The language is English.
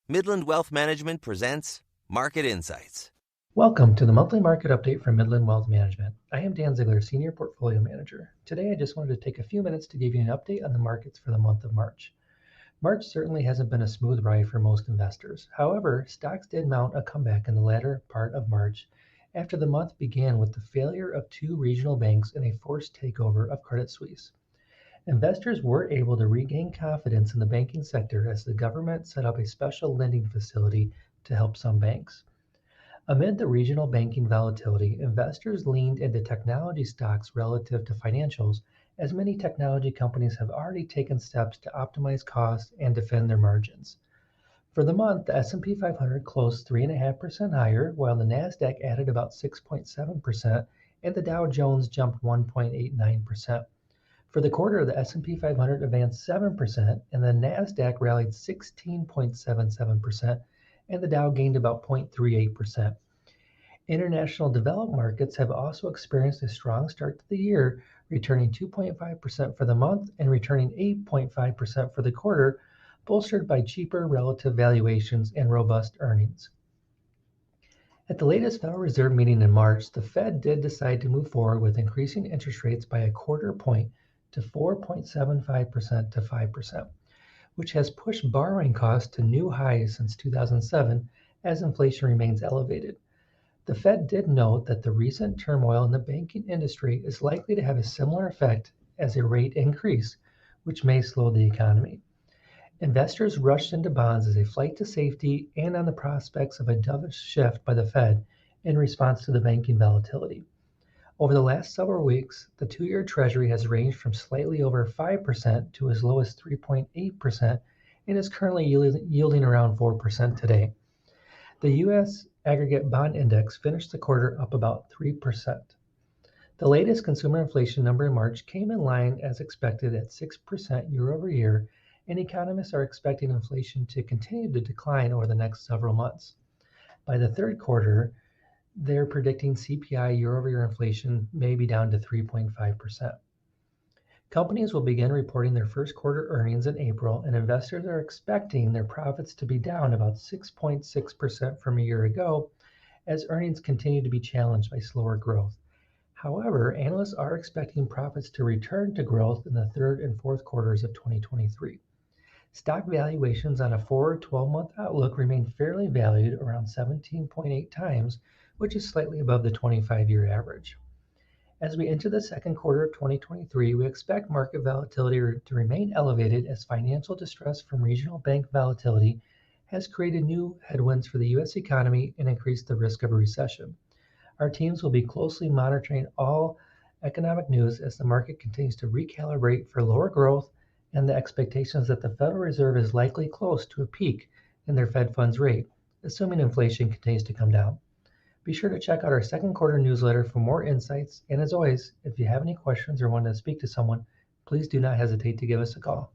Midland Wealth Management presents Market Insights. Welcome to the monthly market update from Midland Wealth Management. I am Dan Zeigler, Senior Portfolio Manager. Today I just wanted to take a few minutes to give you an update on the markets for the month of March. March certainly hasn't been a smooth ride for most investors. However, stocks did mount a comeback in the latter part of March after the month began with the failure of two regional banks in a forced takeover of Credit Suisse. Investors were able to regain confidence in the banking sector as the government set up a special lending facility to help some banks. Amid the regional banking volatility, investors leaned into technology stocks relative to financials, as many technology companies have already taken steps to optimize costs and defend their margins. For the month, the S&P 500 closed 3.5% higher, while the Nasdaq added about 6.7%, and the Dow Jones jumped 1.89%. For the quarter, the S&P 500 advanced 7%, and the Nasdaq rallied 16.77%, and the Dow gained about 0.38%. International developed markets have also experienced a strong start to the year, returning 2.5% for the month and returning 8.5% for the quarter, bolstered by cheaper relative valuations and robust earnings. At the latest Federal Reserve meeting in March, the Fed did decide to move forward with increasing interest rates by a quarter point to 4.75% to 5%, which has pushed borrowing costs to new highs since 2007 as inflation remains elevated. The Fed did note that the recent turmoil in the banking industry is likely to have a similar effect as a rate increase, which may slow the economy. Investors rushed into bonds as a flight to safety and on the prospects of a dovish shift by the Fed in response to the banking volatility. Over the last several weeks, the two-year Treasury has ranged from slightly over 5% to as low as 3.8% and is currently yielding around 4% today. The U.S. aggregate bond index finished the quarter up about 3%. The latest consumer inflation number in March came in line as expected at 6% year over year, and economists are expecting inflation to continue to decline over the next several months. By the third quarter, they're predicting CPI year-over-year inflation may be down to 3.5%. Companies will begin reporting their first quarter earnings in April, and investors are expecting their profits to be down about 6.6% from a year ago as earnings continue to be challenged by slower growth. However, analysts are expecting profits to return to growth in the third and fourth quarters of 2023. Stock valuations on a forward 12-month outlook remain fairly valued around 17.8 times, which is slightly above the 25-year average. As we enter the second quarter of 2023, we expect market volatility to remain elevated as financial distress from regional bank volatility has created new headwinds for the U.S. economy and increased the risk of a recession. Our teams will be closely monitoring all economic news as the market continues to recalibrate for lower growth and the expectations that the Federal Reserve is likely close to a peak in their Fed funds rate, assuming inflation continues to come down. Be sure to check out our second quarter newsletter for more insights, and as always, if you have any questions or want to speak to someone, please do not hesitate to give us a call.